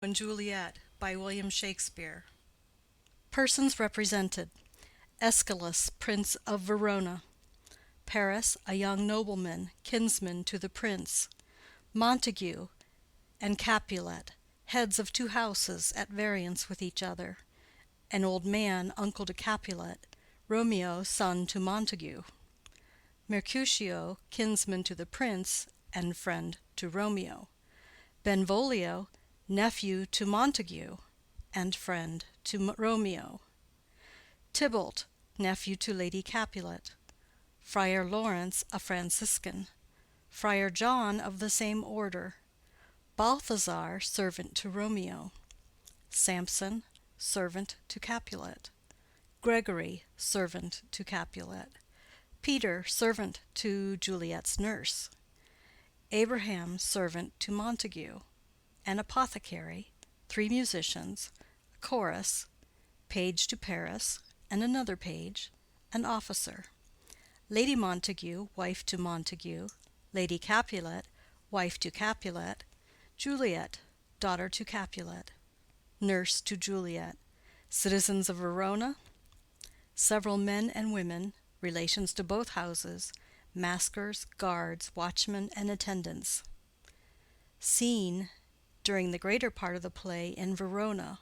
and Juliet by William Shakespeare. Persons represented: Aeschylus, Prince of Verona; Paris, a young nobleman, kinsman to the prince; Montague and Capulet, heads of two houses at variance with each other; an old man, uncle to Capulet; Romeo, son to Montague; Mercutio, kinsman to the prince and friend to Romeo; Benvolio, nephew to Montague and friend to Romeo; Tybalt, nephew to Lady Capulet; Friar Lawrence, a Franciscan; Friar John of the same order; Balthazar, servant to Romeo; Samson, servant to Capulet; Gregory, servant to Capulet; Peter, servant to Juliet's nurse; Abraham, servant to Montague; an apothecary; three musicians; a chorus; page to Paris, and another page; an officer; Lady Montague, wife to Montague; Lady Capulet, wife to Capulet; Juliet, daughter to Capulet; nurse to Juliet; citizens of Verona; several men and women, relations to both houses; maskers, guards, watchmen, and attendants. Scene, during the greater part of the play, in Verona;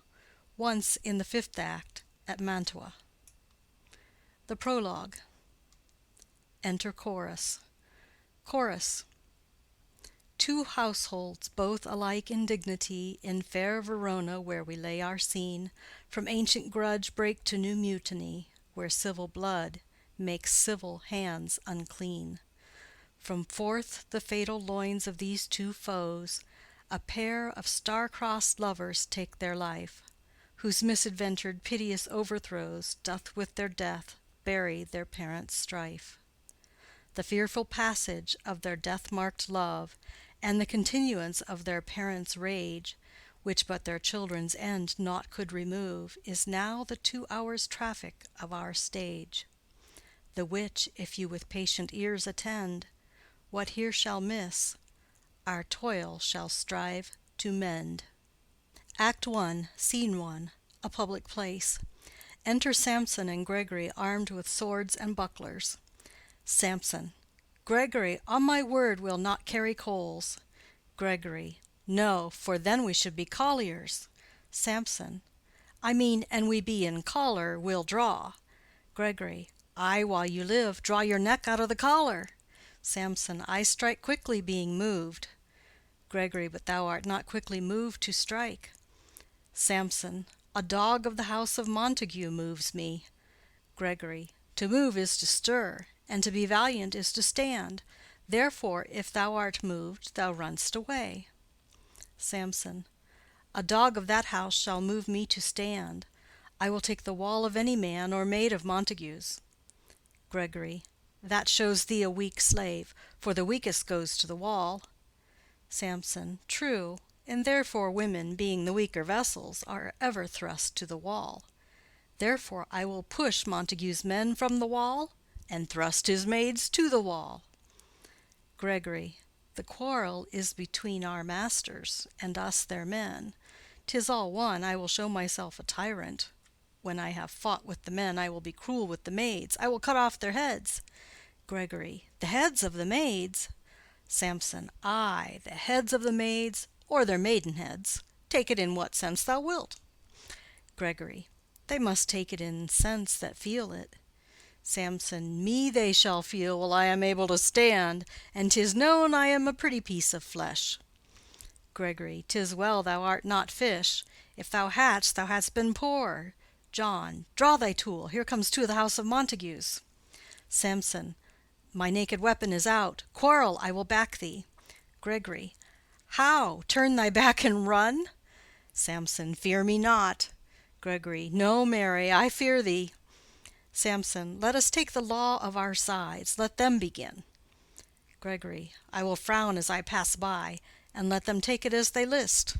once in the fifth act at Mantua. The Prologue. Enter Chorus. Chorus. Two households, both alike in dignity, in fair Verona, where we lay our scene, from ancient grudge break to new mutiny, where civil blood makes civil hands unclean. From forth the fatal loins of these two foes, a pair of star-crossed lovers take their life, whose misadventured piteous overthrows doth with their death bury their parents' strife. The fearful passage of their death-marked love, and the continuance of their parents' rage, which but their children's end naught could remove, is now the 2 hours' traffic of our stage; the which, if you with patient ears attend, what here shall miss, our toil shall strive to mend. Act I, Scene I. A public place. Enter Samson and Gregory, armed with swords and bucklers. Samson. Gregory, on my word, we'll not carry coals. Gregory. No, for then we should be colliers. Samson. I mean, an we be in collar, we'll draw. Gregory. Ay, while you live, draw your neck out of the collar. Samson. I strike quickly, being moved. Gregory. But thou art not quickly moved to strike. Samson. A dog of the house of Montague moves me. Gregory. To move is to stir, and to be valiant is to stand. Therefore, if thou art moved, thou run'st away. Samson. A dog of that house shall move me to stand. I will take the wall of any man or maid of Montague's. Gregory. That shows thee a weak slave, for the weakest goes to the wall. Samson. True, and therefore women, being the weaker vessels, are ever thrust to the wall. Therefore I will push Montague's men from the wall, and thrust his maids to the wall. Gregory. The quarrel is between our masters, and us their men. 'Tis all one, I will show myself a tyrant. When I have fought with the men, I will be cruel with the maids. I will cut off their heads. Gregory. The heads of the maids? Samson. Ay, the heads of the maids, or their maidenheads. Take it in what sense thou wilt. Gregory. They must take it in sense that feel it. Samson. Me they shall feel while I am able to stand, and 'tis known I am a pretty piece of flesh. Gregory. 'Tis well thou art not fish. If thou hadst, thou hadst been poor. John. Draw thy tool. Here comes two of the house of Montagues. Samson. My naked weapon is out. Quarrel, I will back thee. Gregory. How? Turn thy back and run? Samson. Fear me not. Gregory. No, marry, I fear thee. Samson. Let us take the law of our sides. Let them begin. Gregory. I will frown as I pass by, and let them take it as they list.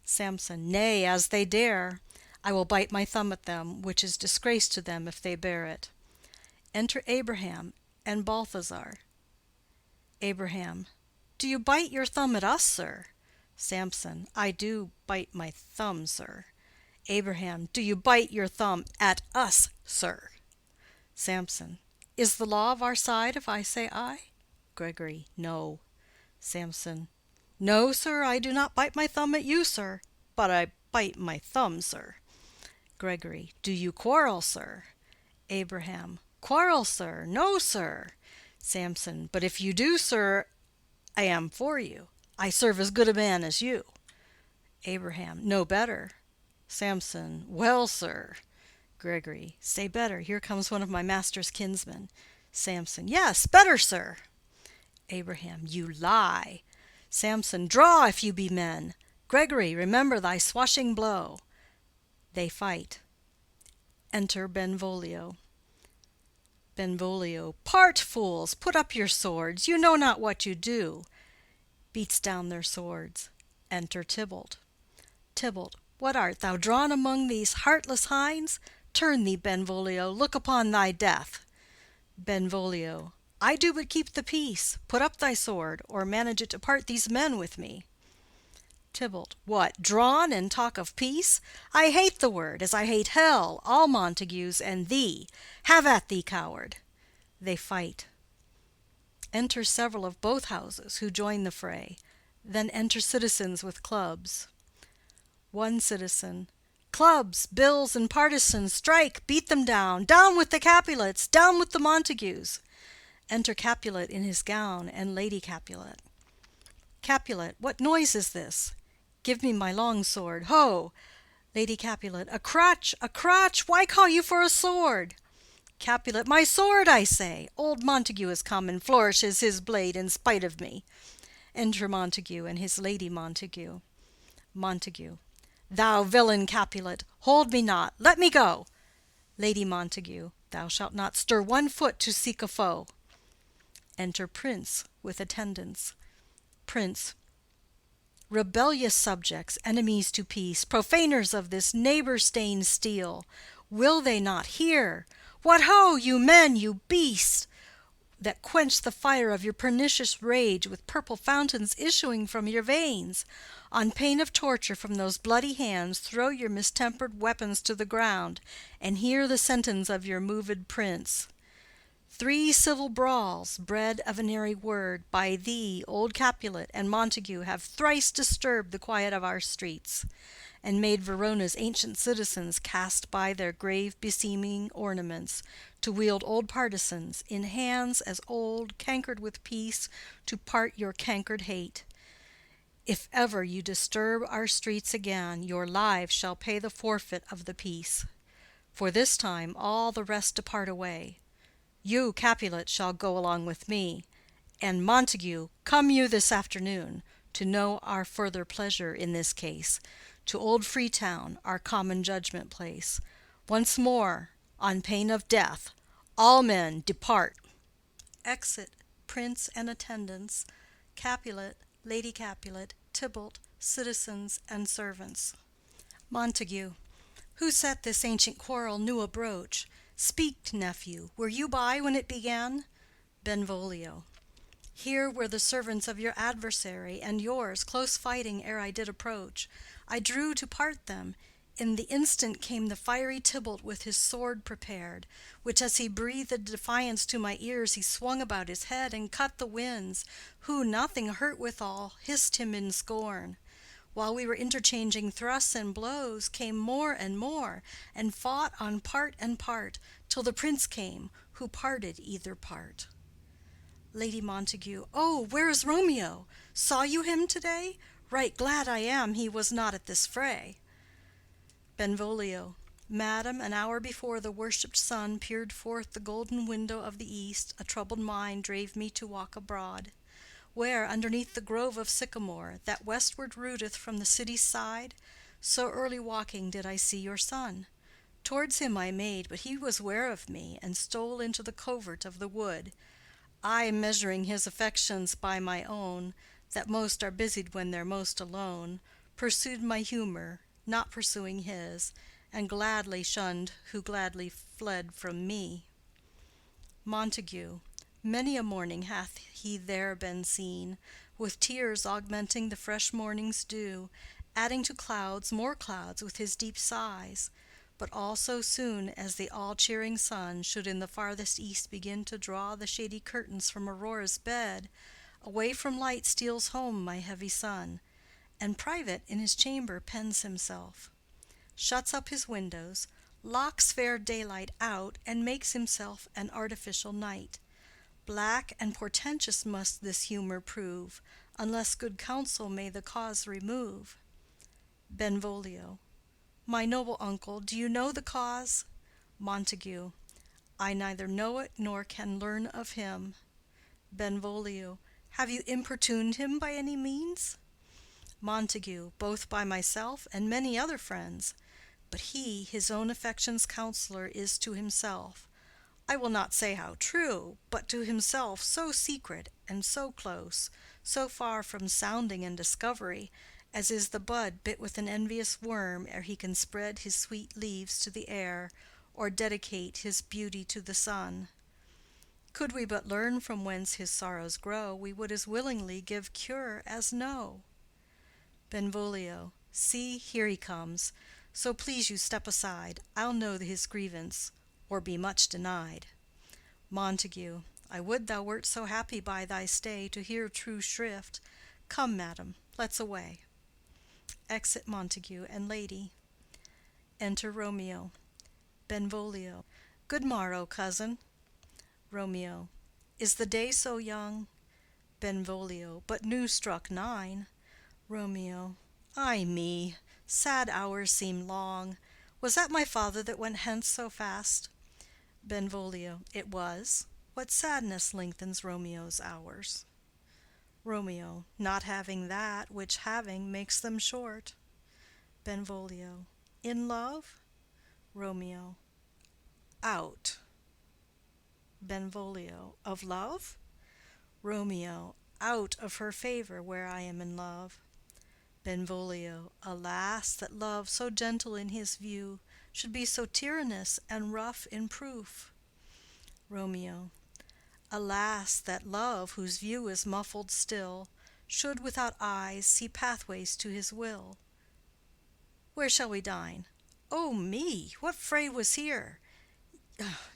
Samson. Nay, as they dare. I will bite my thumb at them, which is disgrace to them if they bear it. Enter Abraham and Balthazar. Abraham. Do you bite your thumb at us, sir? Samson. I do bite my thumb, sir. Abraham. Do you bite your thumb at us, sir? Samson. Is the law of our side if I say I? Gregory. No. Samson. No, sir, I do not bite my thumb at you, sir, but I bite my thumb, sir. Gregory. Do you quarrel, sir? Abraham. Quarrel, sir? No, sir. Samson. But if you do, sir, I am for you. I serve as good a man as you. Abraham. No better. Samson. Well, sir. Gregory. Say better. Here comes one of my master's kinsmen. Samson. Yes, better, sir. Abraham. You lie. Samson. Draw, if you be men. Gregory, remember thy swashing blow. They fight. Enter Benvolio. Benvolio. Part, fools, put up your swords. You know not what you do. Beats down their swords. Enter Tybalt. Tybalt. What art thou drawn among these heartless hinds? Turn thee, Benvolio, look upon thy death. Benvolio. I do but keep the peace. Put up thy sword, or manage it to part these men with me. Tybalt. What, drawn, and talk of peace? I hate the word, as I hate hell, all Montagues, and thee. Have at thee, coward. They fight. Enter several of both houses, who join the fray. Then enter citizens with clubs. One citizen. Clubs, bills, and partisans, strike, beat them down. Down with the Capulets, down with the Montagues. Enter Capulet in his gown, and Lady Capulet. Capulet. What noise is this? Give me my long sword. Ho! Lady Capulet. A crutch, a crutch! Why call you for a sword? Capulet. My sword, I say. Old Montague has come and flourishes his blade in spite of me. Enter Montague and his Lady Montague. Montague. Thou villain Capulet, hold me not. Let me go. Lady Montague. Thou shalt not stir one foot to seek a foe. Enter Prince with attendants. Prince. Rebellious subjects, enemies to peace, profaners of this neighbor-stained steel, will they not hear? What ho, you men, you beasts, that quench the fire of your pernicious rage with purple fountains issuing from your veins? On pain of torture from those bloody hands, throw your mistempered weapons to the ground, and hear the sentence of your moved prince. 3 civil brawls, bred of an airy word, by thee, old Capulet, and Montague, have thrice disturbed the quiet of our streets, and made Verona's ancient citizens cast by their grave beseeming ornaments, to wield old partisans, in hands as old, cankered with peace, to part your cankered hate. If ever you disturb our streets again, your lives shall pay the forfeit of the peace. For this time all the rest depart away. You, Capulet, shall go along with me, and Montague, come you this afternoon, to know our further pleasure in this case, to old Freetown, our common judgment place. Once more, on pain of death, all men depart. Exit Prince and attendants, Capulet, Lady Capulet, Tybalt, citizens, and servants. Montague. Who set this ancient quarrel new abroach? Speak, nephew, were you by when it began? Benvolio. Here were the servants of your adversary and yours, close fighting ere I did approach. I drew to part them. In the instant came the fiery Tybalt with his sword prepared, which as he breathed defiance to my ears, he swung about his head and cut the winds, who, nothing hurt withal, hissed him in scorn. While we were interchanging thrusts and blows, came more, and fought on part and part, till the prince came, who parted either part. Lady Montague. Oh, where is Romeo? Saw you him to-day? Right glad I am he was not at this fray. Benvolio. Madam, an hour before the worshipped sun peered forth the golden window of the east, a troubled mind drave me to walk abroad, where, underneath the grove of sycamore, that westward rooteth from the city's side, so early walking did I see your son. Towards him I made, but he was ware of me, and stole into the covert of the wood. I, measuring his affections by my own, that most are busied when they're most alone, pursued my humor, not pursuing his, and gladly shunned who gladly fled from me. Montague. Many a morning hath he there been seen, with tears augmenting the fresh morning's dew, adding to clouds more clouds with his deep sighs. But all so soon as the all-cheering sun should in the farthest east begin to draw the shady curtains from Aurora's bed, away from light steals home my heavy son, and private in his chamber pens himself, shuts up his windows, locks fair daylight out, and makes himself an artificial night. Black and portentous must this humor prove, unless good counsel may the cause remove. Benvolio. My noble uncle, do you know the cause? Montague. I neither know it nor can learn of him. Benvolio. Have you importuned him by any means? Montague. Both by myself and many other friends. But he, his own affection's counselor, is to himself, I will not say how true, but to himself so secret and so close, so far from sounding and discovery, as is the bud bit with an envious worm ere he can spread his sweet leaves to the air, or dedicate his beauty to the sun. Could we but learn from whence his sorrows grow, we would as willingly give cure as know. Benvolio. See, here he comes. So please you step aside. I'll know his grievance, or be much denied. Montague. I would thou wert so happy by thy stay to hear true shrift. Come, madam, let's away. Exit Montague and lady. Enter Romeo. Benvolio. Good morrow, cousin. Romeo. Is the day so young? Benvolio. But new struck 9. Romeo. Ay me, sad hours seem long. Was that my father that went hence so fast? Benvolio. It was. What sadness lengthens Romeo's hours? Romeo. Not having that which having makes them short. Benvolio. In love? Romeo. Out. Benvolio. Of love? Romeo. Out of her favor where I am in love. Benvolio. Alas, that love, so gentle in his view, should be so tyrannous and rough in proof. Romeo. Alas, that love, whose view is muffled still, should without eyes see pathways to his will. Where shall we dine? O me! What fray was here?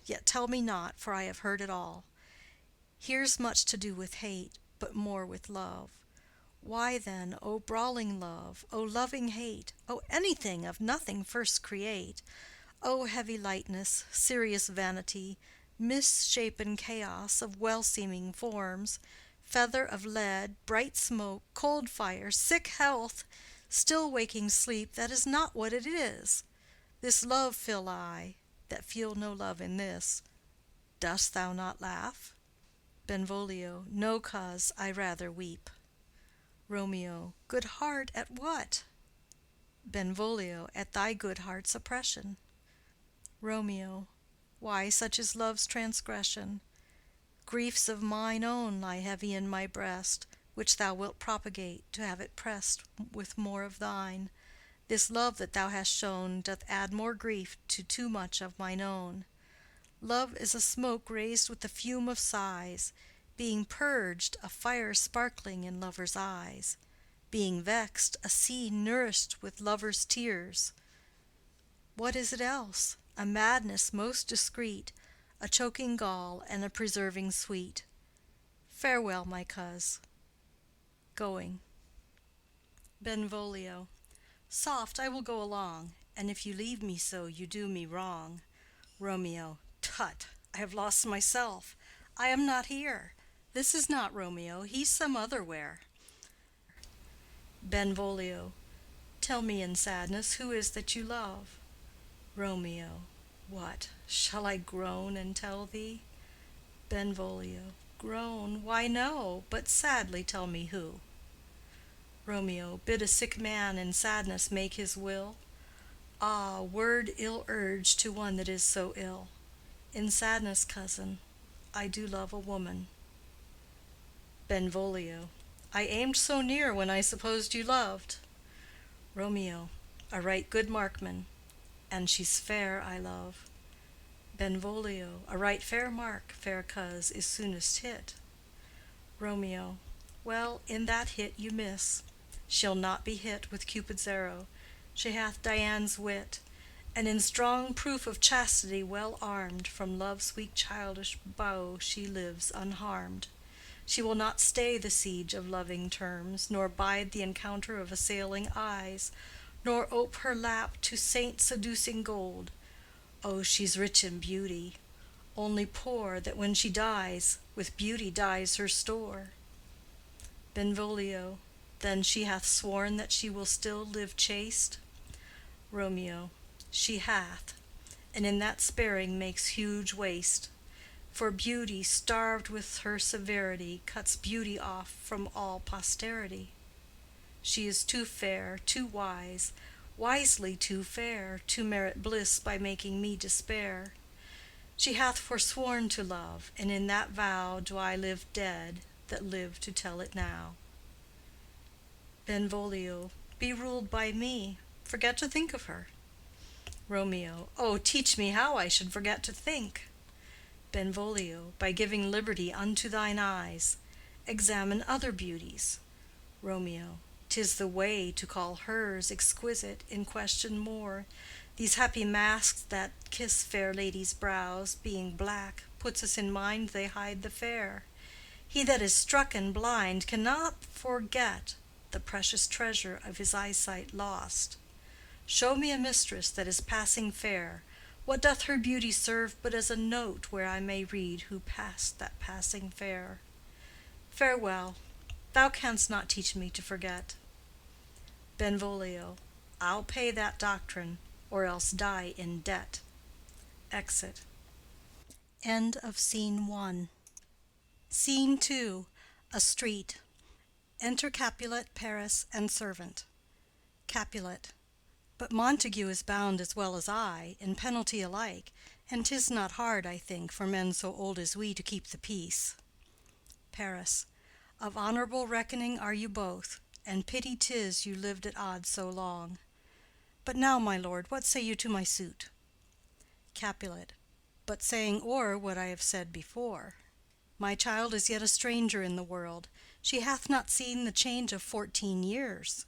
Yet tell me not, for I have heard it all. Here's much to do with hate, but more with love. Why then, O brawling love, O loving hate, O anything of nothing first create, O heavy lightness, serious vanity, misshapen chaos of well-seeming forms, feather of lead, bright smoke, cold fire, sick health, still waking sleep that is not what it is. This love feel I, that feel no love in this. Dost thou not laugh? Benvolio. No cause, I rather weep. Romeo. Good heart at what? Benvolio. At thy good heart's oppression. Romeo. Why, such is love's transgression. Griefs of mine own lie heavy in my breast, which thou wilt propagate, to have it pressed with more of thine. This love that thou hast shown doth add more grief to too much of mine own. Love is a smoke raised with the fume of sighs, being purged, a fire sparkling in lovers' eyes, being vexed, a sea nourished with lovers' tears. What is it else? A madness most discreet, a choking gall and a preserving sweet. Farewell, my coz. Going. Benvolio. Soft, I will go along, and if you leave me so, you do me wrong. Romeo. Tut, I have lost myself. I am not here. This is not Romeo, he's some other where. Benvolio. Tell me in sadness, who is that you love? Romeo. What, shall I groan and tell thee? Benvolio. Groan? Why, no, but sadly tell me who. Romeo. Bid a sick man in sadness make his will. Ah, word ill urged to one that is so ill. In sadness, cousin, I do love a woman. Benvolio. I aimed so near when I supposed you loved. Romeo. A right good markman, and she's fair I love. Benvolio. A right fair mark, fair coz, is soonest hit. Romeo. Well, in that hit you miss. She'll not be hit with Cupid's arrow. She hath Dian's wit, and in strong proof of chastity well armed, from love's weak childish bow she lives unharmed. She will not stay the siege of loving terms, nor bide the encounter of assailing eyes, nor ope her lap to saint-seducing gold. Oh, she's rich in beauty, only poor that when she dies, with beauty dies her store. Benvolio. Then she hath sworn that she will still live chaste? Romeo. She hath, and in that sparing makes huge waste. For beauty, starved with her severity, cuts beauty off from all posterity. She is too fair, too wise, wisely too fair, to merit bliss by making me despair. She hath forsworn to love, and in that vow do I live dead that live to tell it now. Benvolio. Be ruled by me. Forget to think of her. Romeo. Oh, teach me how I should forget to think. Benvolio. By giving liberty unto thine eyes. Examine other beauties. Romeo. 'Tis the way to call hers exquisite in question more. These happy masks that kiss fair ladies' brows, being black, puts us in mind they hide the fair. He that is struck and blind cannot forget the precious treasure of his eyesight lost. Show me a mistress that is passing fair. What doth her beauty serve but as a note where I may read who passed that passing fair? Farewell. Thou canst not teach me to forget. Benvolio. I'll pay that doctrine, or else die in debt. Exit. End of Scene 1. Scene 2. A street. Enter Capulet, Paris, and servant. Capulet. But Montague is bound as well as I, in penalty alike, and 'tis not hard, I think, for men so old as we to keep the peace. Paris. Of honorable reckoning are you both, and pity 'tis you lived at odds so long. But now, my lord, what say you to my suit? Capulet. But saying o'er what I have said before. My child is yet a stranger in the world. She hath not seen the change of 14 years.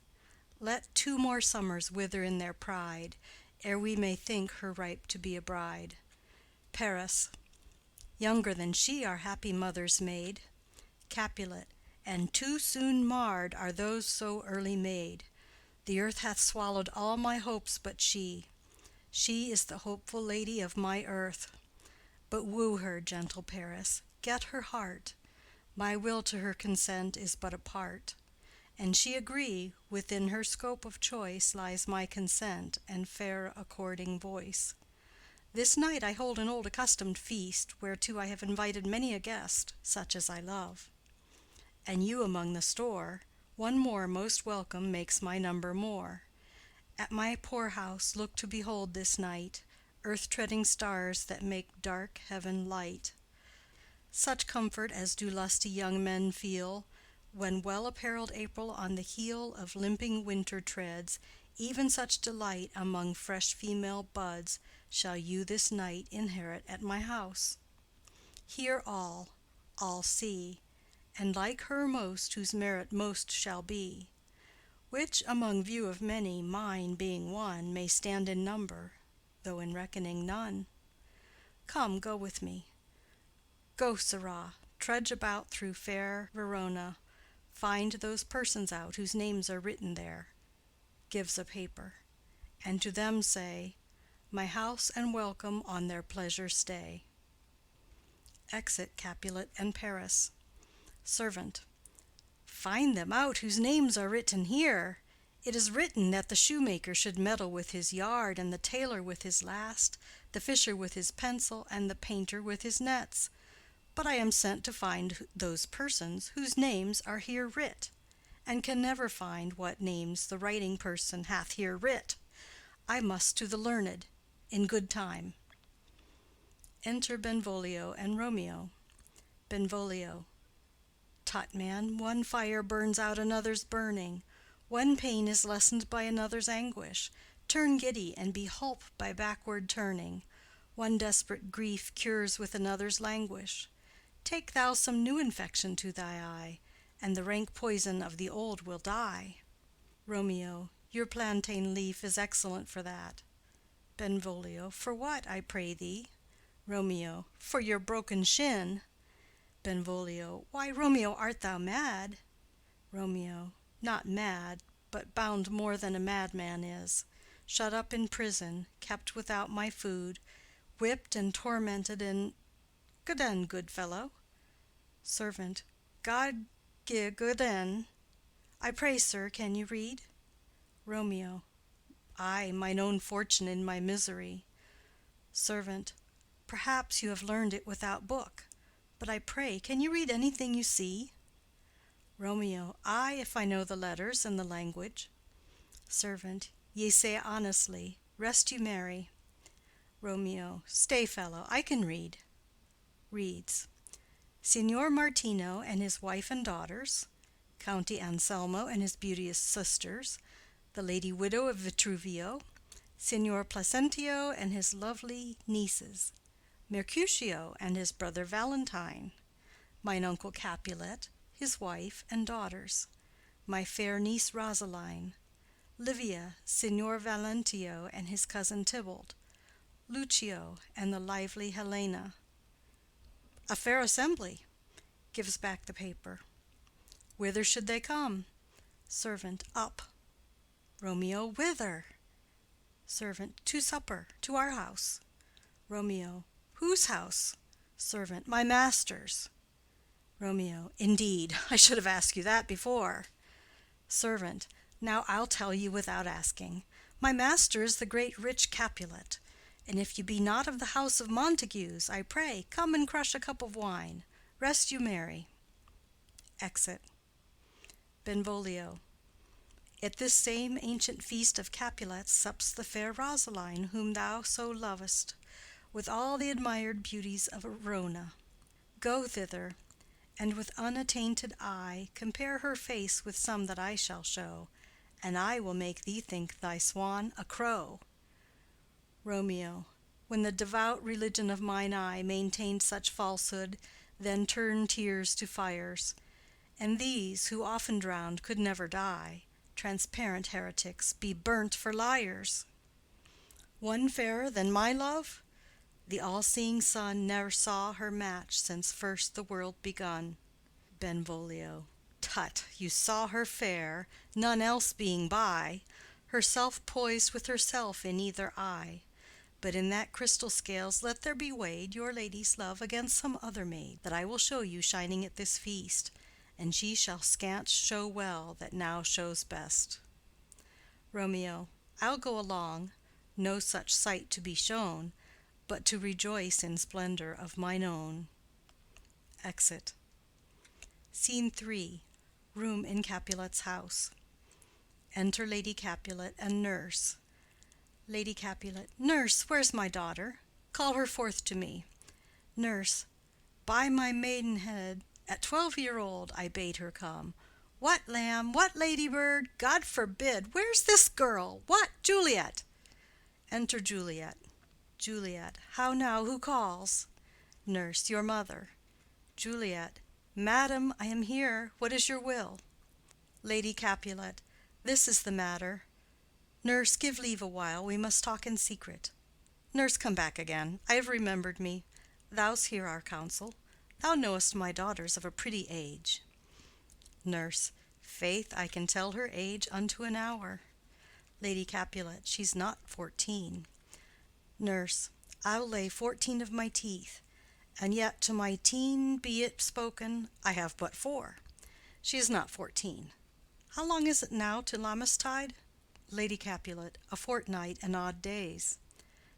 Let 2 more summers wither in their pride, ere we may think her ripe to be a bride. Paris. Younger than she our happy mother's maid. Capulet. And too soon marred are those so early made. The earth hath swallowed all my hopes but she. She is the hopeful lady of my earth. But woo her, gentle Paris, get her heart. My will to her consent is but a part. And she agree, within her scope of choice lies my consent and fair according voice. This night I hold an old accustomed feast, whereto I have invited many a guest, such as I love. And you among the store, one more most welcome makes my number more. At my poor house look to behold this night earth-treading stars that make dark heaven light. Such comfort as do lusty young men feel, when well-apparelled April on the heel of limping winter treads, even such delight among fresh female buds shall you this night inherit at my house. Hear all see, and like her most whose merit most shall be, which among view of many, mine being one, may stand in number, though in reckoning none. Come, go with me. Go, sirrah, trudge about through fair Verona, find those persons out whose names are written there, gives a paper, and to them say, my house and welcome on their pleasure stay. Exit Capulet and Paris. Servant. Find them out whose names are written here. It is written that the shoemaker should meddle with his yard, and the tailor with his last, the fisher with his pencil, and the painter with his nets. But I am sent to find those persons whose names are here writ, and can never find what names the writing person hath here writ. I must to the learned, in good time. Enter Benvolio and Romeo. Benvolio. Tut, man, one fire burns out another's burning. One pain is lessened by another's anguish. Turn giddy, and be holp by backward turning. One desperate grief cures with another's languish. Take thou some new infection to thy eye, and the rank poison of the old will die. Romeo, your plantain leaf is excellent for that. Benvolio, for what, I pray thee? Romeo, for your broken shin. Benvolio, why, Romeo, art thou mad? Romeo, not mad, but bound more than a madman is, shut up in prison, kept without my food, whipped and tormented and— Gaden, good fellow. Servant, God gi gaden. I pray, sir, can you read? Romeo, I, mine own fortune in my misery. Servant, perhaps you have learned it without book, but I pray, can you read anything you see? Romeo, I, if I know the letters and the language. Servant, ye say honestly, rest you merry. Romeo, stay, fellow, I can read. Reads. Signor Martino and his wife and daughters, County Anselmo and his beauteous sisters, the lady widow of Vitruvio, Signor Placentio and his lovely nieces, Mercutio and his brother Valentine, mine uncle Capulet, his wife and daughters, my fair niece Rosaline, Livia, Signor Valentio and his cousin Tybalt, Lucio and the lively Helena. A fair assembly. Gives back the paper. Whither should they come? Servant, up. Romeo, whither? Servant, to supper, to our house. Romeo, whose house? Servant, my master's. Romeo, indeed, I should have asked you that before. Servant, now I'll tell you without asking. My master is the great rich Capulet, and if you be not of the house of Montagues, I pray, come and crush a cup of wine. Rest you merry. Exit. Benvolio. At this same ancient feast of Capulets sups the fair Rosaline, whom thou so lovest, with all the admired beauties of Verona. Go thither, and with unattainted eye compare her face with some that I shall show, and I will make thee think thy swan a crow. Romeo. When the devout religion of mine eye maintained such falsehood, then turned tears to fires, and these, who often drowned, could never die, transparent heretics, be burnt for liars. One fairer than my love? The all-seeing sun ne'er saw her match since first the world begun. Benvolio. Tut, you saw her fair, none else being by, herself poised with herself in either eye. But in that crystal scales let there be weighed your lady's love against some other maid that I will show you shining at this feast, and she shall scant show well that now shows best. Romeo. I'll go along, no such sight to be shown, but to rejoice in splendor of mine own. Exit. Scene 3. Room in Capulet's house. Enter Lady Capulet and nurse. Lady Capulet. Nurse, where's my daughter? Call her forth to me. Nurse. By my maidenhead, at 12-year-old I bade her come. What, lamb? What, ladybird? God forbid! Where's this girl? What, Juliet? Enter Juliet. Juliet. How now, who calls? Nurse. Your mother. Juliet. Madam, I am here. What is your will? Lady Capulet. This is the matter. Nurse, give leave a while. We must talk in secret. Nurse, come back again. I have remembered me. Thou's hear our counsel. Thou knowest my daughter's of a pretty age. Nurse. Faith, I can tell her age unto an hour. Lady Capulet. She's not 14. Nurse. I'll lay 14 of my teeth, and yet to my teen be it spoken, I have but 4. She is not 14. How long is it now to Lammastide? Lady Capulet. A fortnight and odd days.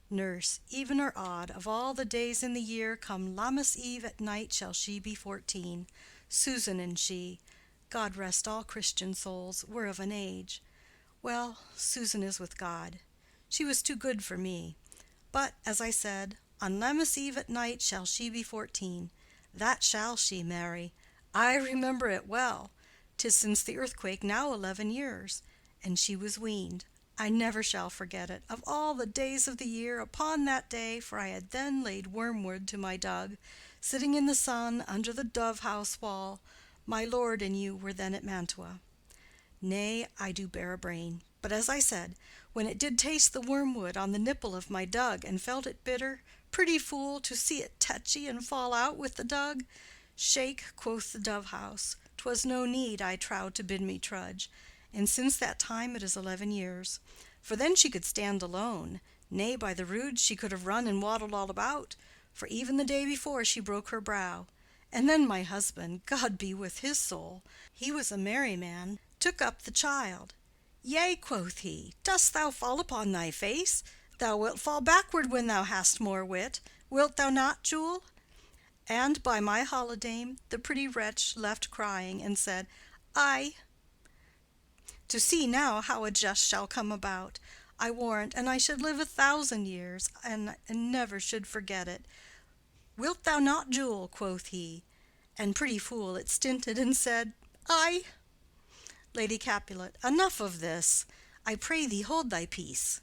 Nurse. Even or odd, of all the days in the year, come Lammas Eve at night shall she be 14. Susan and she, God rest all Christian souls, were of an age. Well, Susan is with God. She was too good for me. But, as I said, on Lammas Eve at night shall she be 14. That shall she, Mary. I remember it well. 'Tis since the earthquake now 11 years, and she was weaned. I never shall forget it, of all the days of the year, upon that day, for I had then laid wormwood to my dug, sitting in the sun under the dove-house wall, My lord and you were then at Mantua. Nay, I do bear a brain. But as I said, when it did taste the wormwood on the nipple of my dug, and felt it bitter, pretty fool, to see it tetchy and fall out with the dug. Shake, quoth the dove-house, 'twas no need, I trow, to bid me trudge, and since that time it is 11 years. For then she could stand alone, nay, by the rood she could have run and waddled all about, for even the day before she broke her brow. And then my husband, God be with his soul, he was a merry man, took up the child. Yea, quoth he, dost thou fall upon thy face? Thou wilt fall backward when thou hast more wit. Wilt thou not, Jule? And by my holidame, the pretty wretch left crying, and said, Aye. To see now how a jest shall come about, I warrant, and I should live 1,000 years, and never should forget it. Wilt thou not, Jule? Quoth he. And pretty fool it stinted, and said, Aye. Lady Capulet. Enough of this. I pray thee hold thy peace.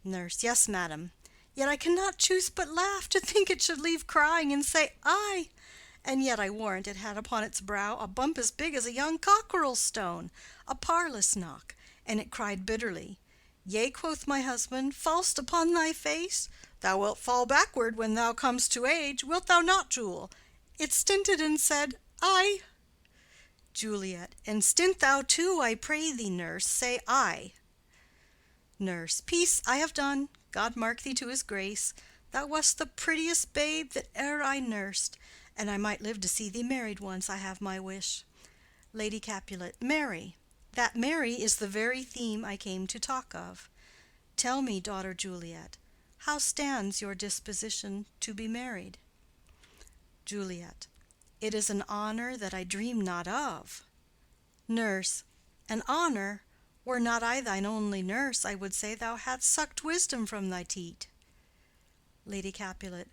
Nurse. Yes, madam. Yet I cannot choose but laugh to think it should leave crying and say, Aye. And yet I warrant it had upon its brow a bump as big as a young cockerel's stone, a parlous knock, and it cried bitterly. Yea, quoth my husband, fall'st upon thy face? Thou wilt fall backward when thou comest to age. Wilt thou not, Jule? It stinted and said, Aye. Juliet. And stint thou too, I pray thee, nurse, say aye. Nurse. Peace, I have done. God mark thee to his grace. Thou wast the prettiest babe that e'er I nursed, and I might live to see thee married once, I have my wish. Lady Capulet. Marry. That marry is the very theme I came to talk of. Tell me, daughter Juliet, how stands your disposition to be married? Juliet. It is an honor that I dream not of. Nurse. An honor? Were not I thine only nurse, I would say thou hadst sucked wisdom from thy teat. Lady Capulet.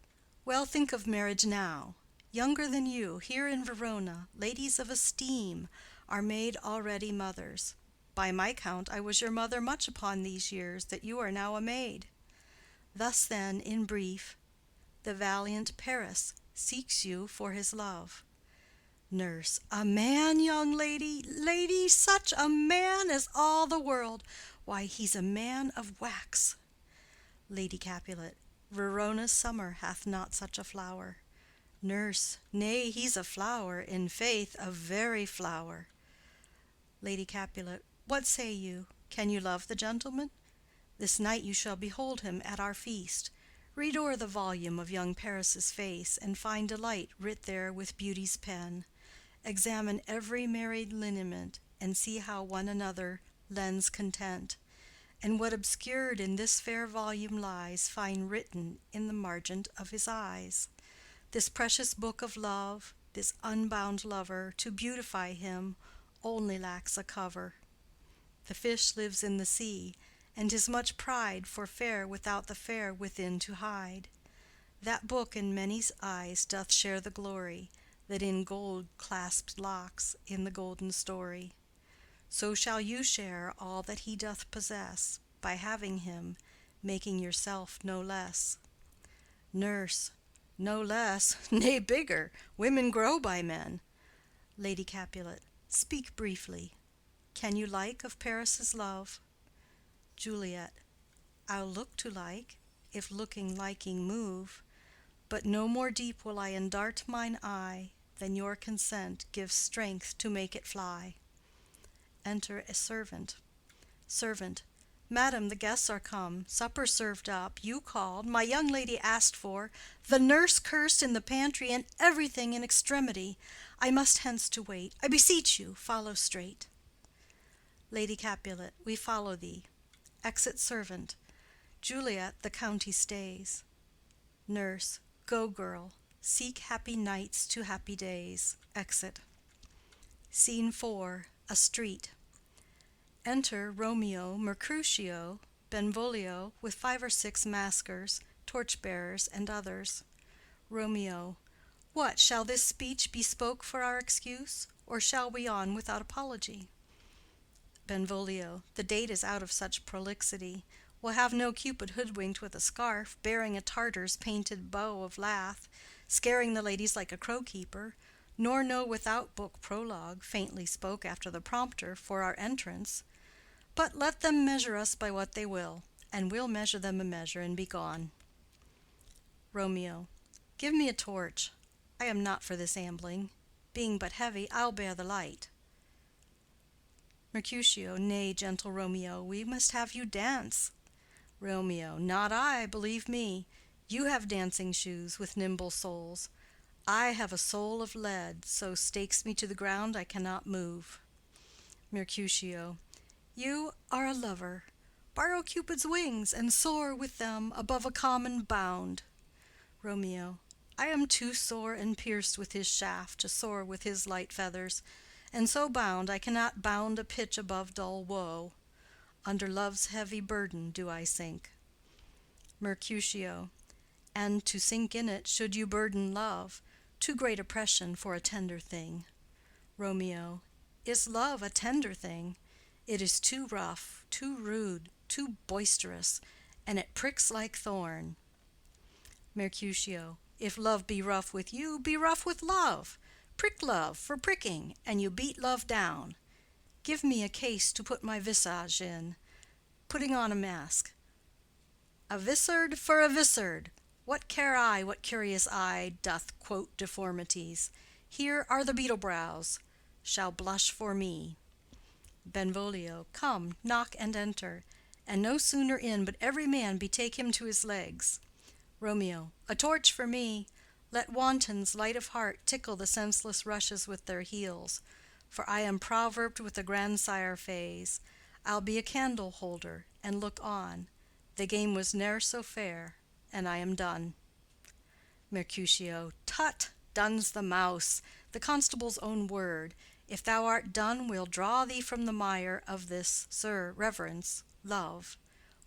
Well, think of marriage now. Younger than you, here in Verona, ladies of esteem are made already mothers. By my count, I was your mother much upon these years that you are now a maid. Thus then, in brief, the valiant Paris seeks you for his love. Nurse. A man, young lady, lady, such a man as all the world. Why, he's a man of wax. Lady Capulet. Verona's summer hath not such a flower. Nurse. Nay, he's a flower, in faith, a very flower. Lady Capulet. What say you? Can you love the gentleman? This night you shall behold him at our feast. Read o'er the volume of young Paris's face, and find delight writ there with beauty's pen. Examine every married lineament, and see how one another lends content. And what obscured in this fair volume lies, find written in the margent of his eyes. This precious book of love, this unbound lover, to beautify him, only lacks a cover. The fish lives in the sea, and 'tis much pride for fair without the fair within to hide. That book in many's eyes doth share the glory that in gold clasped locks in the golden story. So shall you share all that he doth possess, by having him, making yourself no less. Nurse. No less, nay, bigger. Women grow by men. Lady Capulet. Speak briefly. Can you like of Paris's love? Juliet. I'll look to like, if looking liking move, but no more deep will I endart mine eye than your consent gives strength to make it fly. Enter a servant. Servant. Madam, the guests are come, supper served up, you called, my young lady asked for, the nurse cursed in the pantry, and everything in extremity. I must hence to wait. I beseech you, follow straight. Lady Capulet. We follow thee. Exit servant. Juliet, the county stays. Nurse. Go, girl. Seek happy nights to happy days. Exit. Scene 4. A street. Enter Romeo, Mercutio, Benvolio, with 5 or 6 maskers, torch-bearers, and others. Romeo. What, shall this speech be spoke for our excuse, or shall we on without apology? Benvolio. The date is out of such prolixity. We'll have no Cupid hoodwinked with a scarf, bearing a Tartar's painted bow of lath, scaring the ladies like a crow-keeper, nor no without book prologue faintly spoke after the prompter for our entrance. But let them measure us by what they will, and we'll measure them a measure and be gone. Romeo. Give me a torch. I am not for this ambling. Being but heavy, I'll bear the light. Mercutio. Nay, gentle Romeo, we must have you dance. Romeo. Not I, believe me. You have dancing shoes with nimble soles. I have a soul of lead, so stakes me to the ground I cannot move. Mercutio. You are a lover. Borrow Cupid's wings, and soar with them above a common bound. Romeo. I am too sore and pierced with his shaft to soar with his light feathers, and so bound I cannot bound a pitch above dull woe. Under love's heavy burden do I sink. Mercutio. And to sink in it should you burden love, too great oppression for a tender thing. Romeo. Is love a tender thing? It is too rough, too rude, too boisterous, and it pricks like thorn. Mercutio. If love be rough with you, be rough with love. Prick love for pricking, and you beat love down. Give me a case to put my visage in, putting on a mask. A vizard for a vizard. What care I what curious eye doth quote deformities? Here are the beetle brows, shall blush for me. Benvolio. Come, knock and enter, and no sooner in but every man betake him to his legs. Romeo. A torch for me. Let wantons light of heart tickle the senseless rushes with their heels, for I am proverbed with the grandsire phase. I'll be a candle holder, and look on. The game was ne'er so fair, and I am done. Mercutio. Tut! Done's the mouse, the constable's own word. If thou art done, we'll draw thee from the mire of this, sir, reverence, love,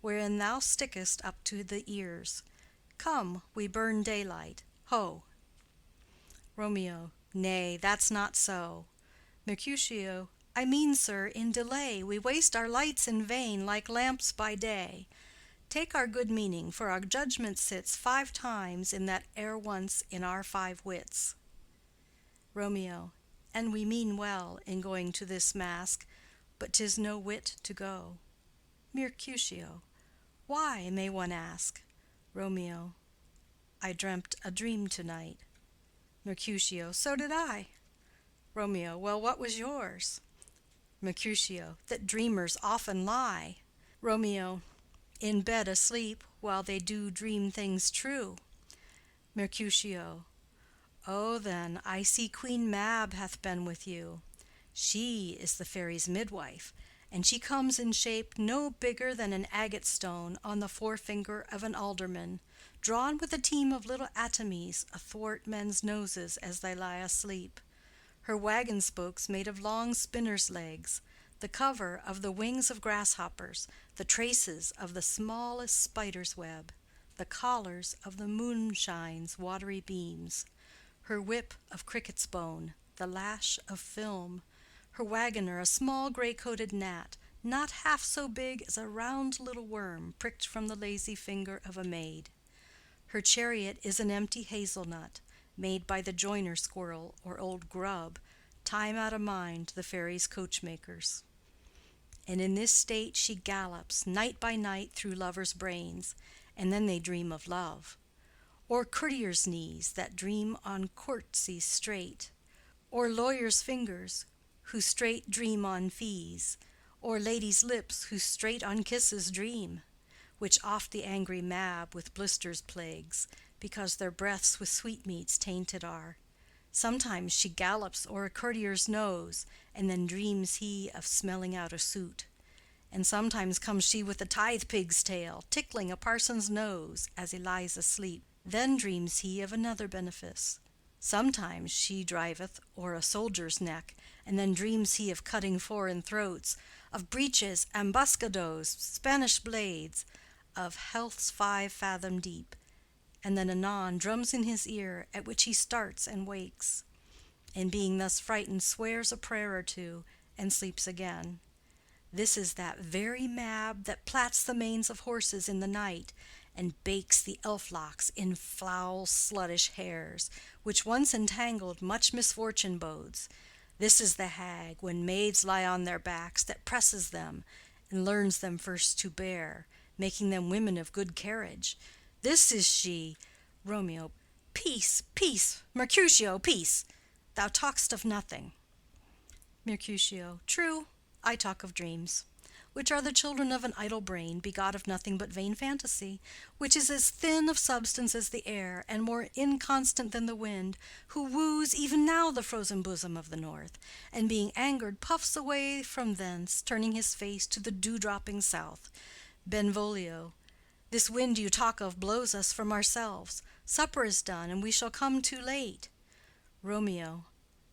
wherein thou stickest up to the ears. Come, we burn daylight. Ho! Romeo. Nay, that's not so. Mercutio. I mean, sir, in delay we waste our lights in vain, like lamps by day. Take our good meaning, for our judgment sits 5 times in that ere once in our 5 wits. Romeo. And we mean well in going to this mask, but 'tis no wit to go. Mercutio. Why, may one ask? Romeo. I dreamt a dream to-night. Mercutio. So did I. Romeo. Well, what was yours? Mercutio. That dreamers often lie. Romeo. In bed asleep, while they do dream things true. Mercutio. Oh, then, I see Queen Mab hath been with you. She is the fairy's midwife, and she comes in shape no bigger than an agate stone on the forefinger of an alderman, drawn with a team of little atomies athwart men's noses as they lie asleep. Her wagon spokes made of long spinner's legs, the cover of the wings of grasshoppers, the traces of the smallest spider's web, the collars of the moonshine's watery beams, her whip of cricket's bone, the lash of film, her wagoner a small gray-coated gnat, not half so big as a round little worm pricked from the lazy finger of a maid. Her chariot is an empty hazelnut, made by the joiner squirrel or old grub, time out of mind the fairies' coachmakers. And in this state she gallops night by night through lovers' brains, and then they dream of love. Or courtiers' knees that dream on courtesies straight, or lawyers' fingers who straight dream on fees, or ladies' lips who straight on kisses dream, which oft the angry Mab with blisters plagues, because their breaths with sweetmeats tainted are. Sometimes she gallops o'er a courtier's nose, and then dreams he of smelling out a suit. And sometimes comes she with a tithe-pig's tail, tickling a parson's nose as he lies asleep. Then dreams he of another benefice. Sometimes she driveth o'er a soldier's neck, and then dreams he of cutting foreign throats, of breaches, ambuscados, Spanish blades, of health's 5 fathom deep, and then anon drums in his ear, at which he starts and wakes, and being thus frightened swears a prayer or two, and sleeps again. This is that very Mab that plats the manes of horses in the night, and bakes the elf-locks in foul sluttish hairs, which once entangled much misfortune bodes. This is the hag, when maids lie on their backs, that presses them, and learns them first to bear, making them women of good carriage. This is she. Romeo. Peace, peace, Mercutio, peace. Thou talk'st of nothing. Mercutio. True, I talk of dreams, which are the children of an idle brain, begot of nothing but vain fantasy, which is as thin of substance as the air, and more inconstant than the wind, who woos even now the frozen bosom of the north, and being angered puffs away from thence, turning his face to the dew-dropping south. Benvolio. This wind you talk of blows us from ourselves. Supper is done, and we shall come too late. Romeo.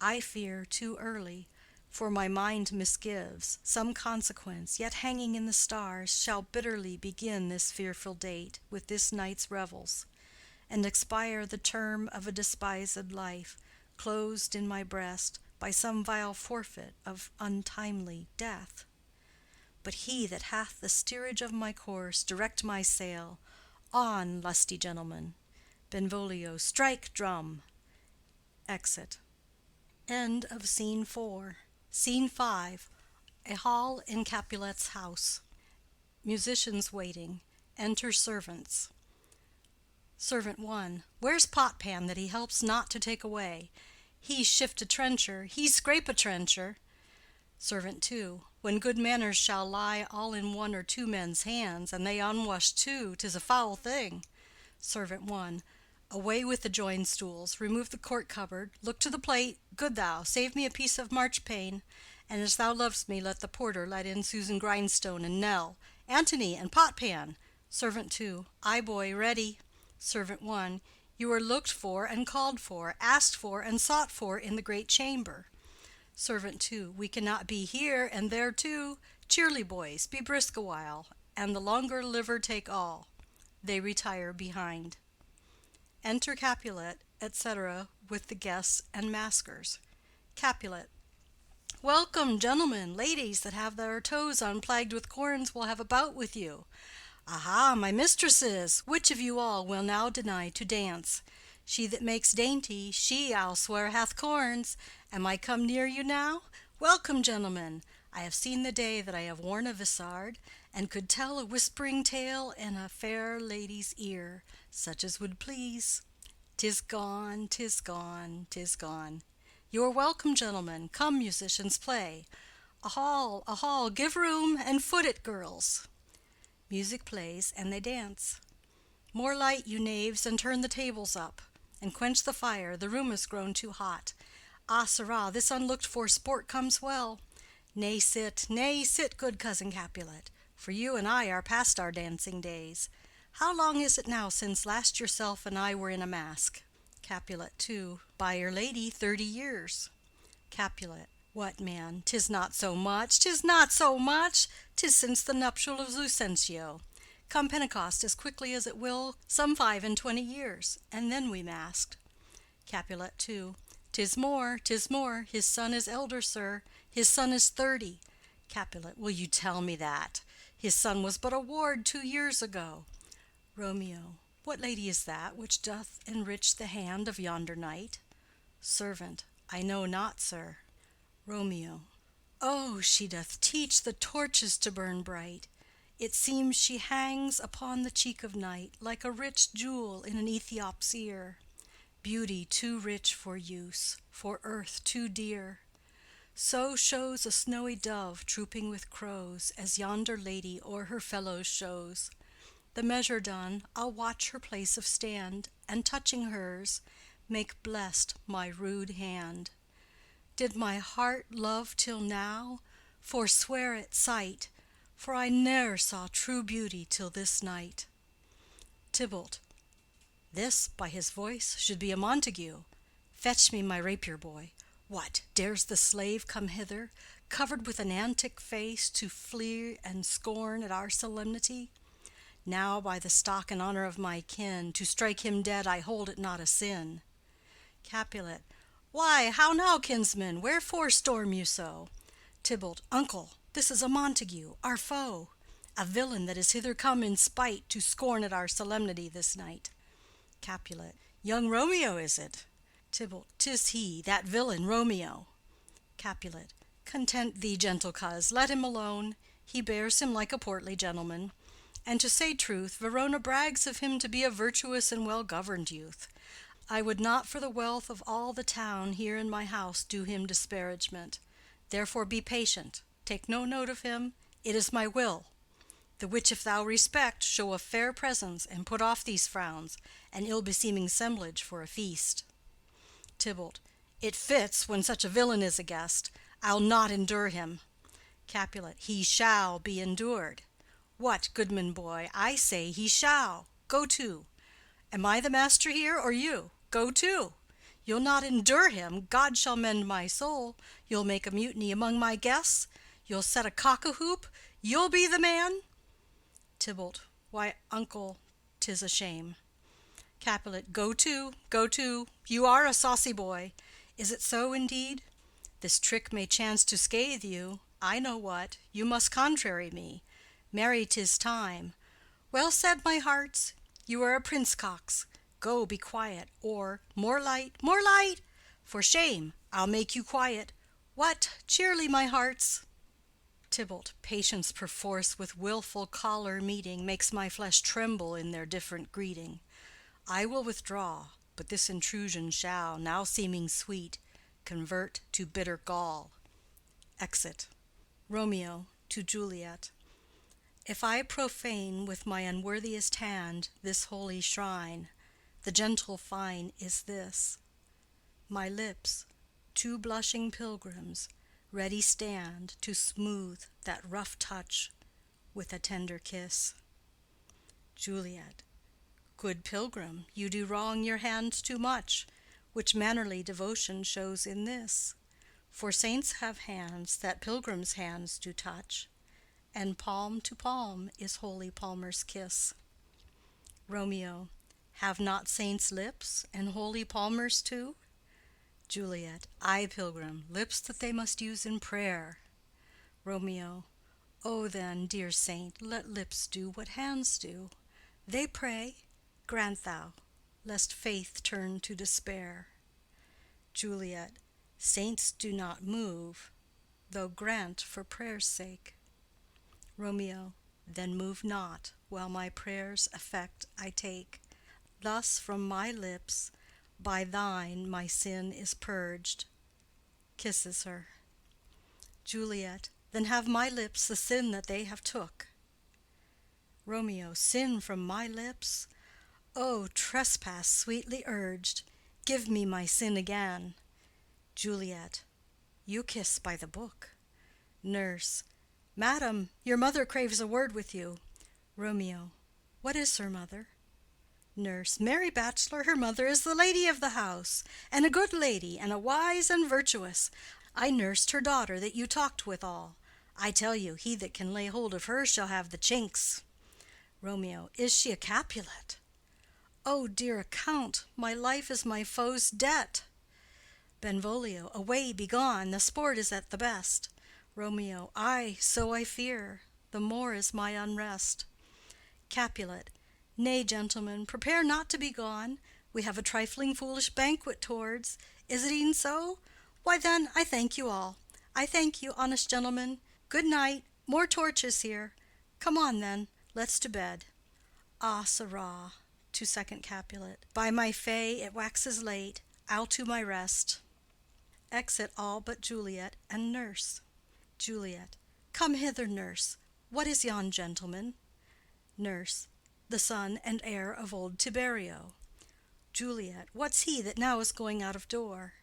I fear too early, for my mind misgives some consequence, yet hanging in the stars, shall bitterly begin this fearful date with this night's revels, and expire the term of a despised life, closed in my breast by some vile forfeit of untimely death. But he that hath the steerage of my course, direct my sail. On, lusty gentlemen. Benvolio. Strike, drum. Exit. End of Scene 4. Scene 5. A hall in Capulet's house. Musicians waiting. Enter servants. Servant 1. Where's Potpan that he helps not to take away? He shift a trencher, he scrape a trencher. Servant 2. When good manners shall lie all in one or two men's hands, and they unwashed too, 'tis a foul thing. Servant 1. Away with the joined stools, remove the court cupboard, look to the plate, good thou, save me a piece of marchpane, and as thou lovest me, let the porter let in Susan Grindstone and Nell, Antony and Potpan. Servant 2. Aye, boy, ready. Servant 1. You are looked for and called for, asked for and sought for in the great chamber. Servant 2. We cannot be here and there too. Cheerly, boys, be brisk a while, and the longer liver take all. They retire behind. Enter Capulet, etc., with the guests and maskers. Capulet. Welcome, gentlemen, ladies that have their toes unplagued with corns will have a bout with you. Aha, my mistresses, which of you all will now deny to dance? She that makes dainty, she, I'll swear, hath corns. Am I come near you now? Welcome, gentlemen. I have seen the day that I have worn a vissard, and could tell a whispering tale in a fair lady's ear, such as would please. 'Tis gone, 'tis gone, 'tis gone. You are welcome, gentlemen. Come, musicians, play. A hall, give room, and foot it, girls. Music plays, and they dance. More light, you knaves, and turn the tables up, and quench the fire, the room is grown too hot. Ah, sirrah, this unlooked-for sport comes well. Nay, sit, good cousin Capulet, for you and I are past our dancing days. How long is it now since last yourself and I were in a mask? Capulet. 2. By your lady, 30 years. Capulet. What, man, 'tis not so much, 'tis not so much. 'Tis since the nuptial of Lucentio. Come Pentecost as quickly as it will, some 25 years, and then we masked. Capulet. 2. 'Tis more, 'tis more. His son is elder, sir. His son is 30. Capulet. Will you tell me that? His son was but a ward 2 years ago. Romeo. What lady is that which doth enrich the hand of yonder knight? Servant. I know not, sir. Romeo. Oh, she doth teach the torches to burn bright. It seems she hangs upon the cheek of night like a rich jewel in an Ethiop's ear. Beauty too rich for use, for earth too dear. So shows a snowy dove trooping with crows, as yonder lady o'er her fellows shows. The measure done, I'll watch her place of stand, and touching hers, make blessed my rude hand. Did my heart love till now? Forswear at sight, for I ne'er saw true beauty till this night. Tybalt. This, by his voice, should be a Montague. Fetch me my rapier, boy. What, dares the slave come hither, covered with an antic face, to flee and scorn at our solemnity? Now, by the stock and honor of my kin, to strike him dead I hold it not a sin. Capulet. Why, how now, kinsman, wherefore storm you so? Tybalt. Uncle, this is a Montague, our foe. A villain that is hither come in spite to scorn at our solemnity this night. Capulet. Young Romeo, is it? Tybalt. 'Tis he, that villain Romeo. Capulet. Content thee, gentle coz, let him alone. He bears him like a portly gentleman. And to say truth, Verona brags of him to be a virtuous and well-governed youth. I would not for the wealth of all the town here in my house do him disparagement. Therefore be patient, take no note of him, it is my will. The which if thou respect, show a fair presence, and put off these frowns, and ill-beseeming semblage for a feast. Tybalt. It fits when such a villain is a guest. I'll not endure him. Capulet. He shall be endured. What, goodman boy, I say he shall. Go to. Am I the master here, or you? Go to. You'll not endure him, God shall mend my soul. You'll make a mutiny among my guests. You'll set a cock-a-hoop. You'll be the man. Tybalt. Why, uncle, 'tis a shame. Capulet. Go to, go to. You are a saucy boy. Is it so indeed? This trick may chance to scathe you. I know what. You must contrary me. Marry, 'tis time. Well said, my hearts. You are a prince-cox. Go, be quiet, or more light, more light. For shame, I'll make you quiet. What, cheerly, my hearts. Tybalt. Patience perforce with wilful choler meeting makes my flesh tremble in their different greeting. I will withdraw, but this intrusion shall, now seeming sweet, convert to bitter gall. Exit. Romeo to Juliet. If I profane with my unworthiest hand this holy shrine, the gentle fine is this: my lips, two blushing pilgrims, ready stand to smooth that rough touch with a tender kiss. Juliet. Good pilgrim, you do wrong your hands too much, which mannerly devotion shows in this. For saints have hands that pilgrims' hands do touch, and palm to palm is holy palmer's kiss. Romeo. Have not saints lips, and holy palmers too? Juliet. Ay, pilgrim, lips that they must use in prayer. Romeo. O then, dear saint, let lips do what hands do. They pray, grant thou, lest faith turn to despair. Juliet. Saints do not move, though grant for prayer's sake. Romeo. Then move not, while my prayer's effect I take. Thus from my lips, by thine my sin is purged. Kisses her. Juliet. Then have my lips the sin that they have took. Romeo. Sin from my lips? O trespass sweetly urged, give me my sin again. Juliet. You kiss by the book. Nurse. Madam, your mother craves a word with you. Romeo. What is her mother? Nurse. Mary Bachelor, her mother is the lady of the house, and a good lady, and a wise and virtuous. I nursed her daughter that you talked withal. I tell you, he that can lay hold of her shall have the chinks. Romeo. Is she a Capulet? O dear account, my life is my foe's debt. Benvolio. Away, begone, the sport is at the best. Romeo. Ay, so I fear, the more is my unrest. Capulet. Nay, gentlemen, prepare not to be gone. We have a trifling foolish banquet towards. Is it e'en so? Why then, I thank you all. I thank you, honest gentlemen. Good night. More torches here. Come on then, let's to bed. Ah, sirrah, to second Capulet. By my fay, it waxes late. I'll to my rest. Exit all but Juliet and nurse. Juliet. Come hither, nurse. What is yon gentleman? Nurse. The son and heir of old Tiberio. Juliet. What's he that now is going out of door?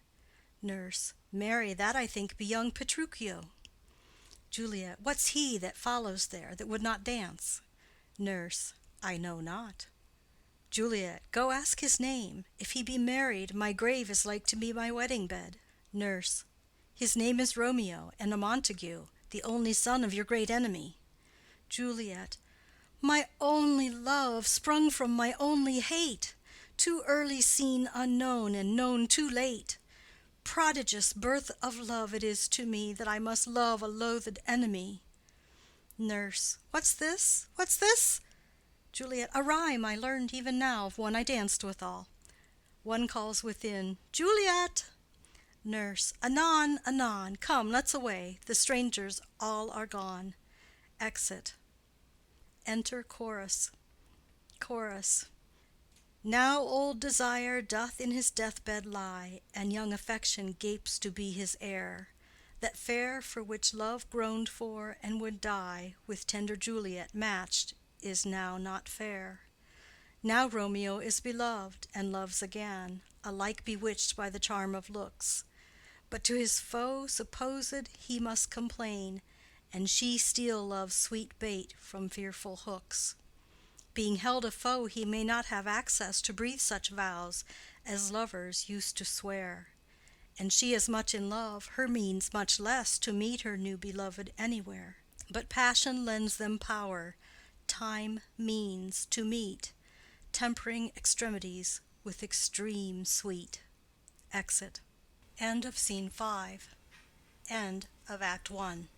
Nurse. Marry, that I think be young Petruchio. Juliet. What's he that follows there, that would not dance? Nurse. I know not. Juliet. Go ask his name. If he be married, my grave is like to be my wedding bed. Nurse. His name is Romeo, and a Montague, the only son of your great enemy. Juliet. My only love, sprung from my only hate, too early seen unknown, and known too late. Prodigious birth of love it is to me, that I must love a loathed enemy. Nurse. What's this? What's this? Juliet. A rhyme I learned even now of one I danced withal. One calls within, Juliet. Nurse. Anon, anon. Come, let's away. The strangers all are gone. Exit. Enter chorus. Chorus. Now old desire doth in his deathbed lie, and young affection gapes to be his heir. That fair for which love groaned for and would die, with tender Juliet matched, is now not fair. Now Romeo is beloved, and loves again, alike bewitched by the charm of looks. But to his foe supposed he must complain, and she steal love's sweet bait from fearful hooks. Being held a foe, he may not have access to breathe such vows as lovers used to swear. And she as much in love, her means much less to meet her new beloved anywhere. But passion lends them power, time means to meet, tempering extremities with extreme sweet. Exit. End of Scene 5. End of Act 1.